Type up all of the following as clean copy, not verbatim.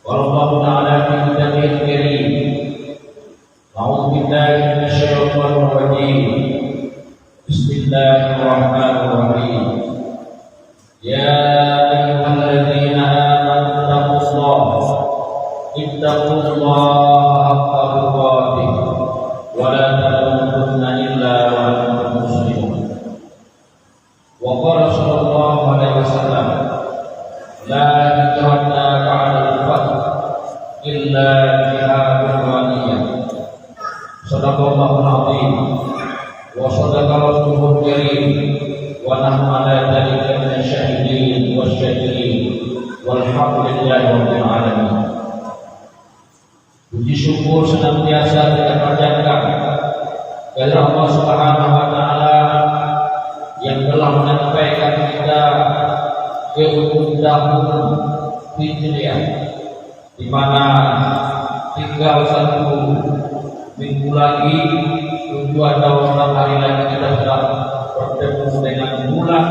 Wallahu ta'ala fi kitabihil karim. A'udzu billahi minasyaitonir rajim. Bismillahirrahmanirrahim. Ya ayyuhalladzina amanu ittaqullaha haqqa tuqatih wa la tamutunna illa wa antum muslimun. Wa qala sallallahu alaihi wasallam, la hijrata ba'da al-fath illa jihadun wa niyyah. Shadaqallahul azim wa shadaqa rasulul karim wa nahnu ala dzalika minasyahidin wasyakirin walhamdulillahi rabbil alamin. Puji syukur senantiasa kita panjatkan kepada Allah Subhanahu wa taala yang telah menyampaikan kita ke ujung tahun Hijriah, di mana tinggal 1 minggu lagi, 7 atau 6 hari lagi kita sudah bertemu dengan bulan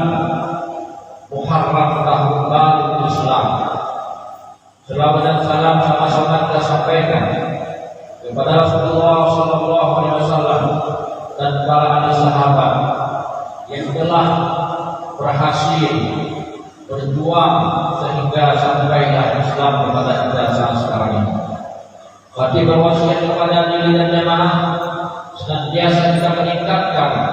Muharram tahun baru Islam. Selawat dan salam sama-sama kita sampaikan kepada Rasulullah sallallahu alaihi wasallam dan para ahli sahabat yang telah berhasil berjuang sehingga sampailah Islam kepada kita saat sekarang ini. Kami berwasiat kepada diri dan jamaah senantiasa kita meningkatkan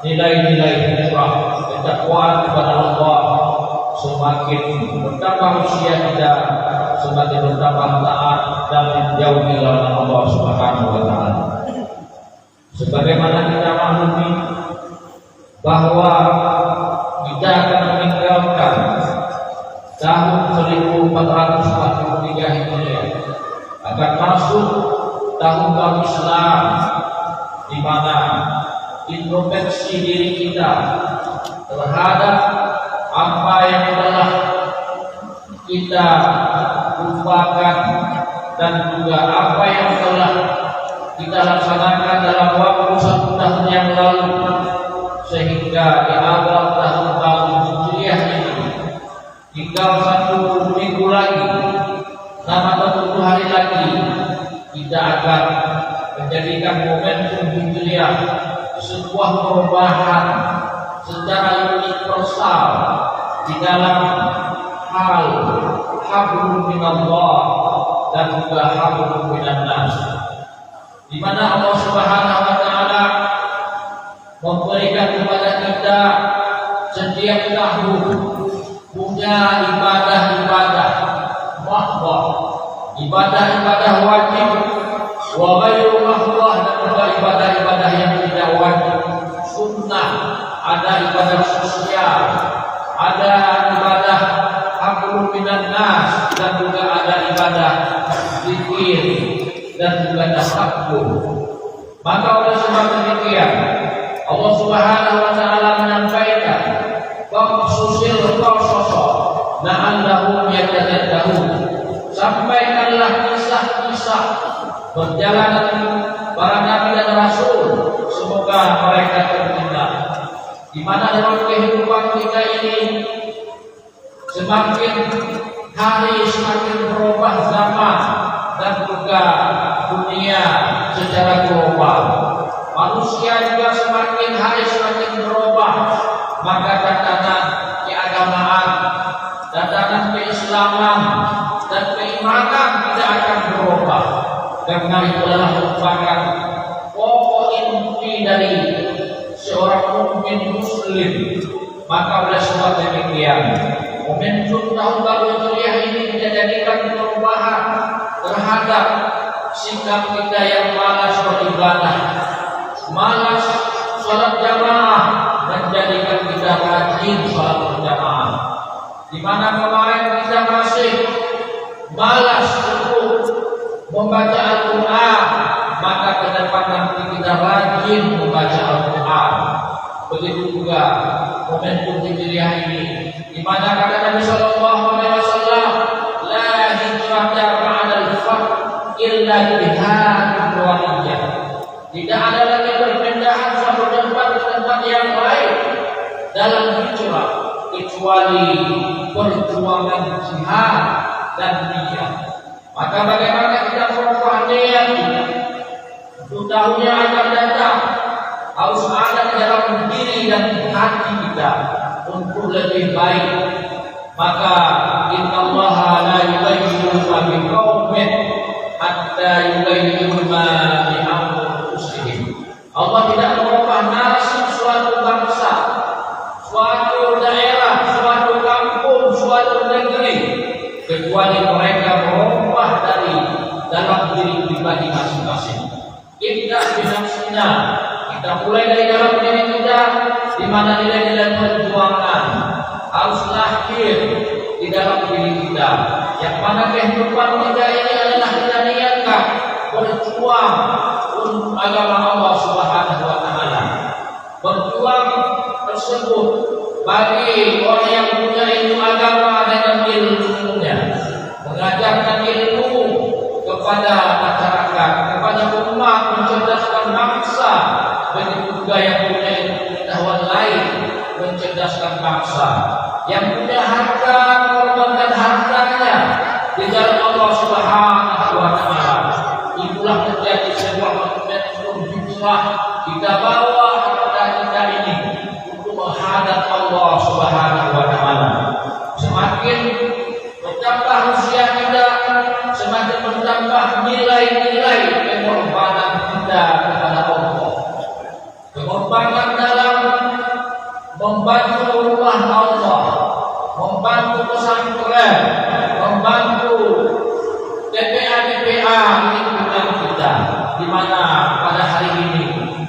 nilai-nilai fitrah ketakwaan kepada Allah. Semakin bertambah usia kita, semakin bertambah taat dan menjauhi larangan Allah Subhanahu wa taala. Sebagaimana kita maklumi bahwa kita akan meninggalkan tahun 1443 Hijriah, akan masuk tahun baru Islam, di mana introspeksi diri kita terhadap apa yang telah kita lupakan dan juga apa yang telah kita laksanakan dalam waktu 1 tahun yang lalu, sehingga di awal tahun baru Hijriah ini tinggal 1 minggu lagi, 6 atau 7 hari lagi, kita akan menjadikan momentum Hijriah sebuah perubahan secara universal di dalam hal hablum minallah dan juga hablum minan nas, di mana Allah Subhanahu wa taala memberikan kepada kita setiap tahun punya ibadah-ibadah mahdhah, ibadah-ibadah wajib, wa ghairu mahdhah, dan juga ibadah-ibadah yang tidak wajib, sunnah, ada ibadah sosial, ada ibadah hablum minan nas, dan juga ada ibadah zikir dan juga tasabbuh. Maka oleh sebab demikian Allah Subhanahu wa taala menyampaikan qasusil qasasa la'allahum yatadakkarun. Sampaikanlah kisah-kisah perjalanan para nabi dan rasul, semoga mereka terkenal. Di mana dalam kehidupan kita ini semakin hari semakin berubah zaman dan juga dunia secara global. Manusia juga semakin hari semakin berubah, maka tatanan keagamaan, tatanan keislaman dan keimanan tidak akan berubah. Karena itulah merupakan pokok inti dari seorang mukmin muslim. Maka oleh sebab demikian, momentum tahun baru Hijriah ini kita jadikan perubahan terhadap sikap kita yang malas beribadah, malas salat jamaah, dan jadikan kita rajin salat berjamaah. Di mana kemarin kita masih malas untuk membaca Al-Quran, maka ke depan nanti kita rajin membaca Al-Quran. Begitu juga momentum Hijriah ini, di mana kata Nabi sallallahu alaihi wasallam, la hijrata ba'dal fath illa jihadun wa niyyah. Tidak ada lagi perpindahan suatu tempat ke tempat yang lain dalam hijrah kecuali perjuangan jihad dan niat. Maka bagaimana kita merubah niat untuk tahunnya akan datang, harus ada di dalam diri dan hati kita untuk lebih baik. Maka innallaha la yughayyiru ma biqaumin hatta yughayyiru ma bi anfusihim. Allah tidak merubah nasib suatu bangsa, suatu daerah, suatu kampung, suatu negeri kecuali mereka merubah dari dalam diri pribadi masing-masing. Kita binafsina, kita mulai dari dalam diri kita, di mana nilai-nilai perjuangan harus lahir di dalam diri kita. Yang mana kehidupan kita ini adalah kita niatkan berjuang untuk agama Allah Subhanahu wa Ta'ala. Berjuang tersebut bagi orang yang punya ilmu agama dengan ilmunya, mengajarkan ilmu kepada masyarakat, kepada umat, mencerdaskan bangsa. Begitu juga yang punya ilmu pengetahuan lain, mencerdaskan bangsa. Yang punya harta, mengorbankan hartanya di jalan Allah Subhanahu wa Ta'ala. Itulah menjadi sebuah momentum hijrah kita bawa harta kita ini untuk menghadap Allah Subhanahu wa Ta'ala. Semakin bertambah usia kita, semakin bertambah nilai-nilai pengorbanan kita kepada Allah. Pengorbanan dalam membantu rumah Allah, membantu pesantren, membantu TPA-TPA lingkungan kita, di mana pada hari ini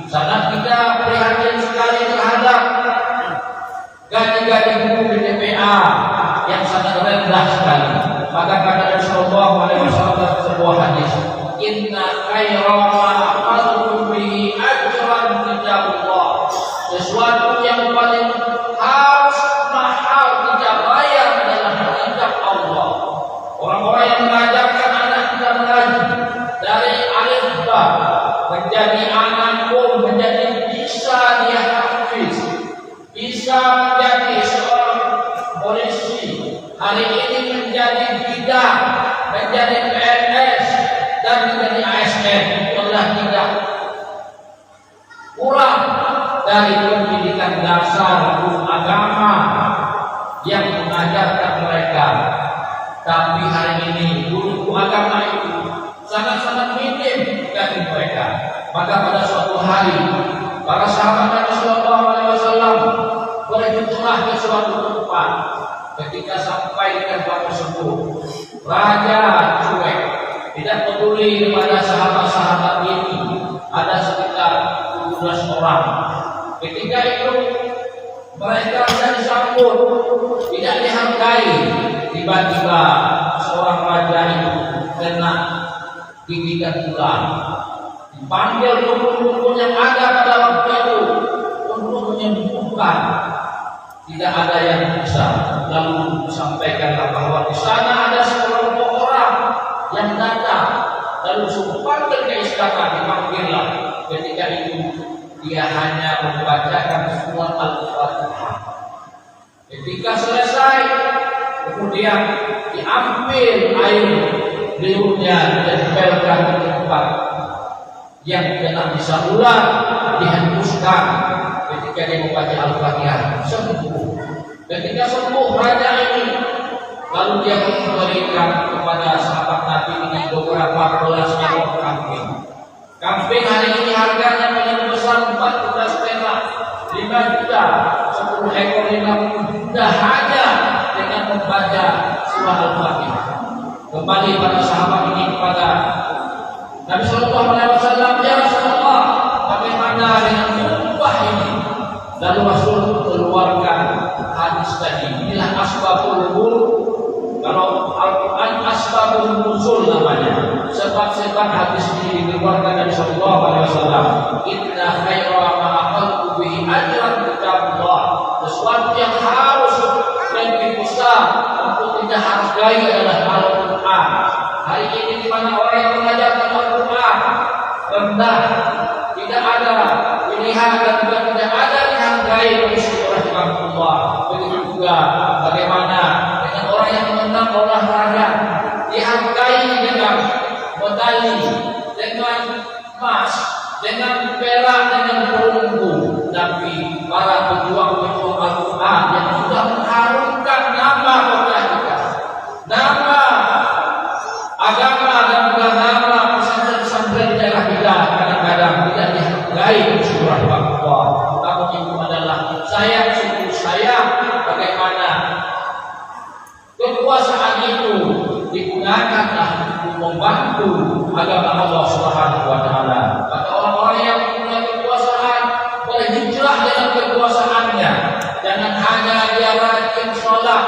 sangat kita prihatin sekali terhadap gaji-gaji guru di TPA yang sangat rendah sekali. Maka kata Rasulullah SAW dalam sebuah hadis, inna khaira ma aqadtum bihi ajran kitabullah. Sesuatu yang paling harus mahal kita bayar adalah kitab Allah. Orang-orang yang mengajarkan anak kita mengaji dari alif ba menjadi anak menjadi bisa dia hafiz, bisa menjadi seorang polisi, hari ini menjadi bidan, menjadi PNS dan menjadi ASN. Itulah tidak kurang dari pendidikan dasar hukum agama yang mengajarkan mereka. Tapi hari ini guru agama itu sangat-sangat minim bagi mereka. Maka pada suatu hari para sahabat Nabi Sallallahu Alaihi Wasallam berhijrah ke suatu tempat. Ketika sampai di tempat tersebut, raja cuek, tidak peduli kepada sahabat-sahabat ini. Ada sekitar 17 orang. Ketika itu mereka tidak disambut, tidak dihargai. Tiba-tiba seorang raja itu kena gigitan ular. Dipanggil dukun-dukun yang ada pada waktu itu untuk menyembuhkan. Tidak ada yang bisa. Lalu disampaikan bahwa di sana ada sekelompok orang yang datang. Lalu suruh panggil ke istana, dipanggillah. Ketika itu dia hanya membacakan surat Al-Fatihah. Ketika selesai, kemudian diambil air liurnya ditempelkan di tempat yang kena bisa ular, dihembuskan. Ketika dia membaca Al-Fatihah, sembuh. Ketika sembuh raja ini, lalu dia memberikan kepada sahabat Nabi ini beberapa belas ekor kambing. Kambing hari ini harganya paling besar 14 perak, 5 juta, 10 ekor 50 juta hanya dengan membaca surah Al-Fatihah. Kembali para sahabat ini kepada Nabi Sallallahu Alaihi Wasallam, ya Rasulullah, bagaimana dengan upah ini? Lalu Rasul keluarkan hadis tadi. Inilah asbabul wurud. Kalau Al-Quran asbabul nuzul namanya. Sebab-sebab hadis ini dikeluarkan dari Sallallahu Alaihi Wasallam. Inna khaira ma aqaltu bihi ajran kitabullah. Sesuatu yang harus lebih besar untuk kita hargai adalah Al-Quran. Hari ini di mana orang yang mengajarkan Al-Quran rendah, tidak ada pilihan dan juga tidak ada dihargai oleh seluruh Allah. Begitu juga bagaimana dengan orang yang menentang olahraga, dihargai dengan yang medali dengan emas, dengan perak, dengan perunggu, tapi para pejuang-pejuang Al-Quran yang sudah mengharumkan nama kota kita, nama agama dan nama pesantren-pesantren daerah kita kadang-kadang tidak dihargai surah Al-Quran. Namun itu adalah sungguh sayang bagaimana kekuasaan itu digunakanlah untuk membantu agama Allah Subhanahu wa taala. Maka orang-orang yang punya kekuasaan berhijrah dengan kekuasaannya. Jangan hanya dia rajin sholat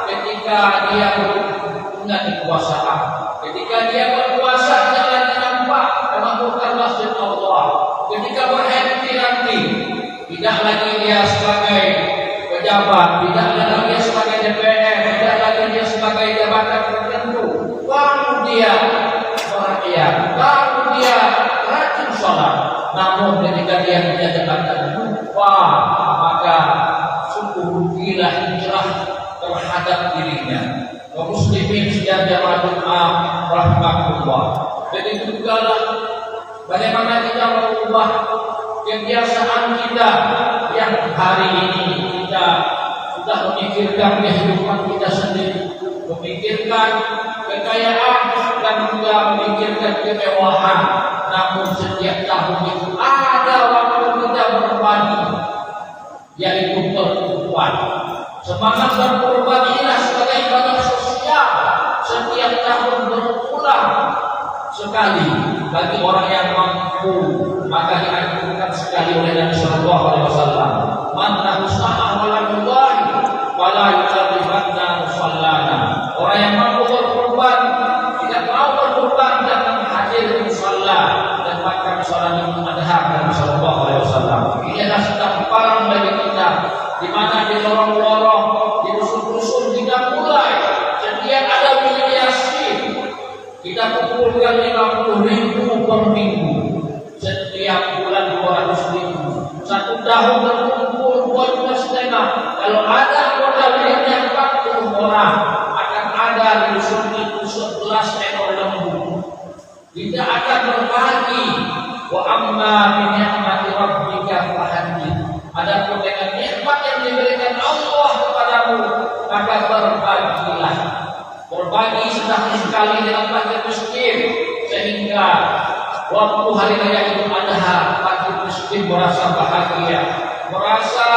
ketika dia punya kekuasaan. Ketika dia berpuasa jangan nampak memakmurkan masjid Allah. Ketika berhenti nanti tidak lagi dia sebagai pejabat, tidak lagi dia sebagai DPR, tidak lagi dia sebagai jabatan tertentu. Baru dia merakyat, baru dia rajin sholat. Namun ketika dia punya jabatan lupa, maka sungguh rugilah hijrah terhadap dirinya. Kaum muslimin sekalian jamaah rahmatullah. Jadi jugalah bagaimana kita mengubah kebiasaan kita yang hari ini kita sudah memikirkan kehidupan kita sendiri, memikirkan kekayaan dan juga memikirkan kemewahan. Namun setiap tahun itu ada waktu kita berbagi, yaitu berkorban. Semangat berkorban inilah sebagai ibadah sosial setiap tahun berulang sekali bagi orang yang mampu, maka dianjurkan sekali oleh Nabi Sallallahu Alaihi Wasallam. Man usaha walallahi wala yukallifanna musallana. Orang yang mampu berkorban, tidak mau berkorban dan hadir di musalla dan makan salat Idul Adha Nabi Sallallahu Alaihi Wasallam. Ini adalah tamparan bagi kita, di mana di lorong-lorong, di dusun-dusun kita mulai setiap ada mediasi kita kumpulkan 50.000 per minggu, setiap bulan 200.000, satu tahun berkumpul 12,5. Kalau ada anggota yang 40 orang, akan ada di dusun itu 11 ekor lembu. Kita akan berbagi. Wa amma bi ni'mati rabbika fahaddith. Adapun dengan nikmat yang diberikan Allah kepadamu, maka berbagilah. Berbagi sekali dengan fakir miskin, sehingga waktu hari raya Idul Adha fakir miskin merasa bahagia, merasa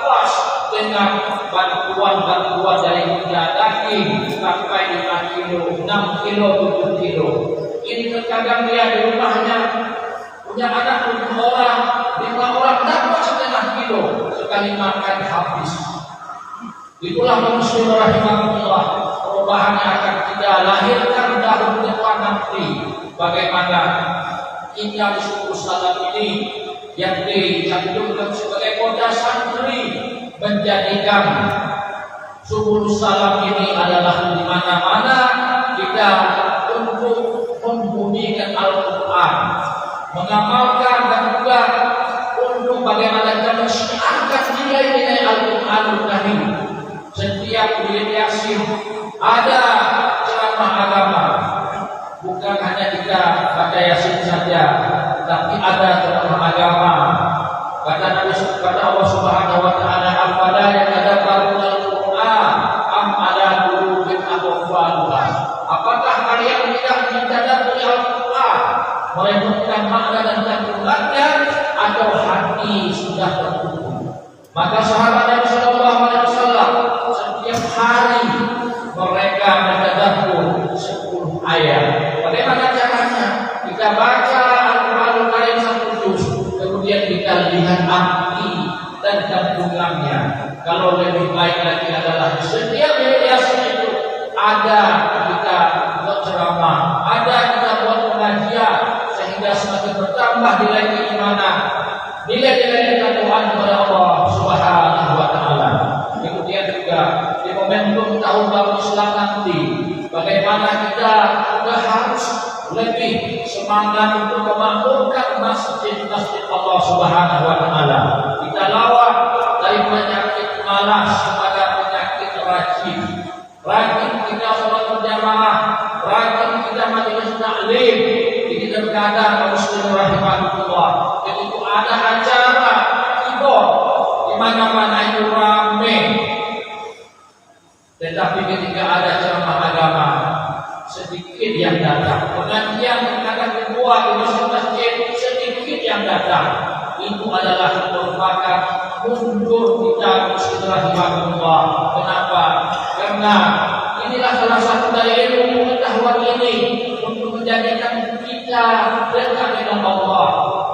puas dengan bantuan-bantuan dari kita daging sampai 5 kilo, 6 kilo, 7 kilo. Ini terkadang dia di rumahnya punya anak 7 orang, 5 orang dapat setengah kilo, sekali makan habis. Itulah muslim rahimahullah, perubahan yang akan kita lahirkan tahun depan nanti. Bagaimana kita di suku Salam ini yang dicantumkan sebagai kota santri, menjadikan suku Salam ini adalah di mana-mana kita untuk membunyikan Al-Quran, mengamalkan dan juga untuk bagaimana kita mensiarkan nilai-nilai Al-Quranul Karim. Setiap bulan Yasin ada ceramah agama, bukan hanya kita baca Yasin saja, tapi ada ceramah agama. Kata Allah Subhanahu wa taala, "Afala yatadabbaruna al-Qur'an am ala qulubin aqfaluha?" Apakah kalian tidak mentadabburi Al-Qur'an, merenungkan makna dan kandungannya, atau hati sudah tertutup? Maka sahabat Nabi Sallallahu Alaihi Wasallam setiap hari mereka mentadabbur 10 ayat. Bagaimana caranya? Kita baca Al-Quranul Karim 1 juz, kemudian kita lihat arti dan kandungannya. Kalau lebih baik lagi adalah setiap mediasi itu ada kita buat ceramah, ada kita buat pengajian, sehingga semakin bertambah nilai keimanan, nilai-nilai ketakwaan kepada Allah Subhanahu wa taala. Kemudian juga di momentum tahun baru Islam nanti, bagaimana kita juga harus lebih semangat untuk memakmurkan masjid-masjid Allah Subhanahu wa taala. Kita lawan dari penyakit malas kepada penyakit rajin. Rajin kita sholat berjamaah, rajin kita taklim. Jadi terkadang muslim rahimahullah, ketika ada acara keyboard di mana-mana itu ramai, tetapi ketika ada ceramah agama sedikit yang datang. Pengajian akan dibuat di masjid, sedikit yang datang. Itu adalah merupakan mundur kita muslim rahimahullah. Kenapa? Karena inilah salah satu dari ilmu pengetahuan ini untuk menjadikan kita dekat dengan Allah,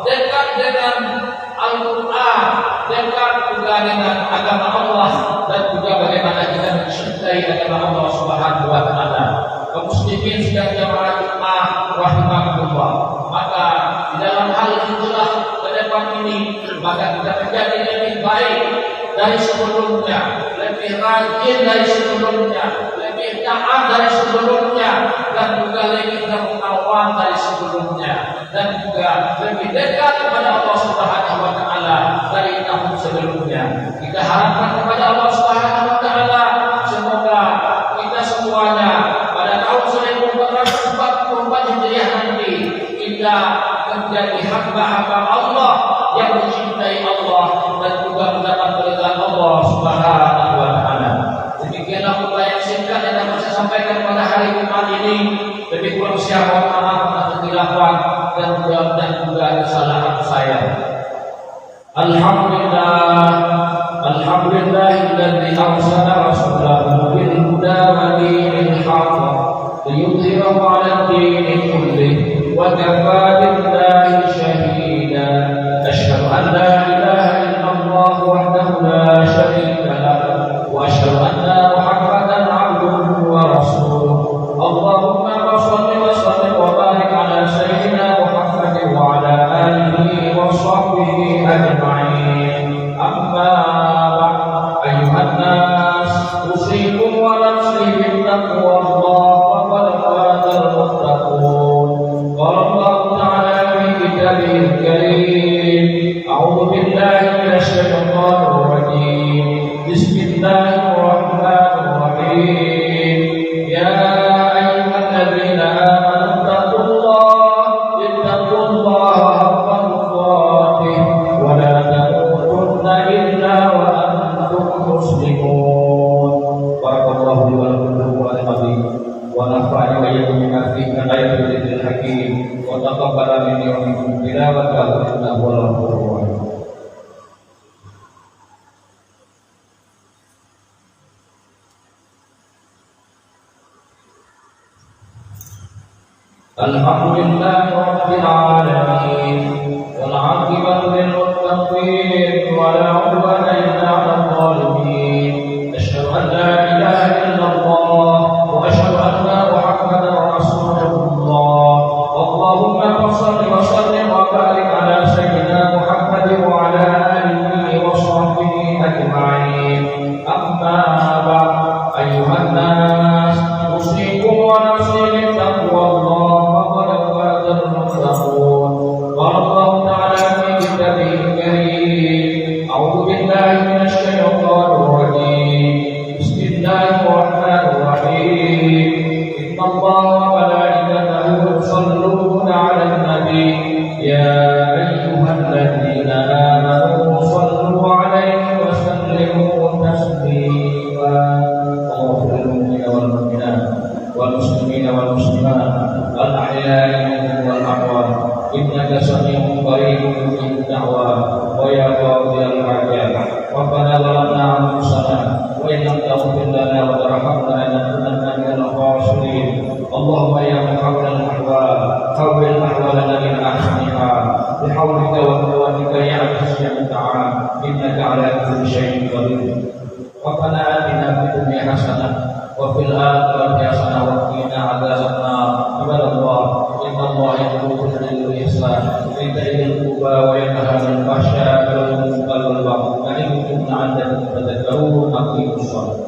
dekat dengan Al-Quran, dekat juga dengan agama Allah, dan juga bagaimana kita mencintai agama Allah Subhanahu wa Ta'ala. Kaum muslimin sedang jamaah Jumat rahimahullah, maka di dalam hal itulah ke depan ini maka kita menjadi lebih baik dari sebelumnya, lebih rajin dari sebelumnya, lebih taat dari sebelumnya, dan juga lebih dermawan dari sebelumnya, dan juga lebih dekat kepada Allah Subhanahu wa Ta'ala dari tahun sebelumnya. Kita harapkan kepada Allah Subhanahu wa Ta'ala semoga kita semuanya pada tahun 1444 Hijriah nanti kita menjadi hamba-hamba Allah yang mencintai Allah dan juga mendapat keridhaan Allah Subhanahu wa Ta'ala. Demikianlah khutbah yang singkat yang dapat saya sampaikan pada hari Jumat ini. Lebih kurang saya mohon maaf atas kekeliruan dan juga kesalahan saya. Alhamdulillahilladzi arsala rasulahu bil huda wa dinil haqq liyudhhirahu 'ala ad-dini kullihi wa kafaa billahi shahida. Asyhadu an la ilaha illallah wahdahu la syarika lahu wa asyhadu anna Muhammadan 'abduhu wa rasuluhu. Allahumma shalli wa sallim wa barik 'ala sayyidina Muhammadin wa 'ala alihi wa sahbihi ajma'in. Amma ba'd, ayyuhan nas, usikum wa nafsi bittaqwallah wa qad fazal muttaqun. Qala Allah ta'ala fi kitabihil karim, a'udzu billahi minasy syaithanir rajim. Bismillahirrahmanirrahim. Ya ayyuhalladzina amanu ittaqullaha haqqa tuqatih wa la tamutunna illa wa antum muslimun. Barakallahu li wa lakum wa li wa nafa'ani wa iyyakum bima fihi min ayatil dzikril hakim wa taqabbala minni wa minkum tilawatahu innahu huwal ghafurur rahim. Alhamdulillahi rabbil alamin wal 'aqibatu lil muttaqin wa la 'udwana illa 'alal zalimin. Asyhadu an la ilaha illallah wa asyhadu anna Muhammadar rasulullah. Allahumma shalli wa sallim wa barik 'ala sayyidina Muhammadin wa 'ala alihi wa sahbihi ajma'in. Amma ba'd, ayyuhan nas, usikum wa nafsi bittaqwallah. قال الله تعالى في كتابه الكريم، أعوذ بالله من الشيطان الرجيم. بسم الله الرحمن الرحيم. إن الله وملائكته يصلون على النبي يا أيها الذين آمنوا صلوا عليه وسلموا تسليما. اللهم اغفر للمؤمنين والمؤمنات والمسلمين والمسلمات الأحياء منهم والأموات إنك سميع قريب مجيب الدعوات ويا قاضي الحاجات. ربنا ظلمنا أنفسنا وإن لم تغفر لنا وترحمنا لنكونن من الخاسرين. اللهم يا محول الأحوال حول أحوالنا من أحسنها بحولك وقوتك يا عزيز يا متعال إنك على كل شيء قدير. ربنا آتنا في الدنيا حسنة وفي الآخرة حسنة وقنا عذاب النار. عباد الله، إن الله يأمر بالعدل والإحسان وإيتاء ذي القربى وينهى عن الفحشاء والمنكر والبغي يعظكم لعلكم تذكرون. أقيموا الصلاة.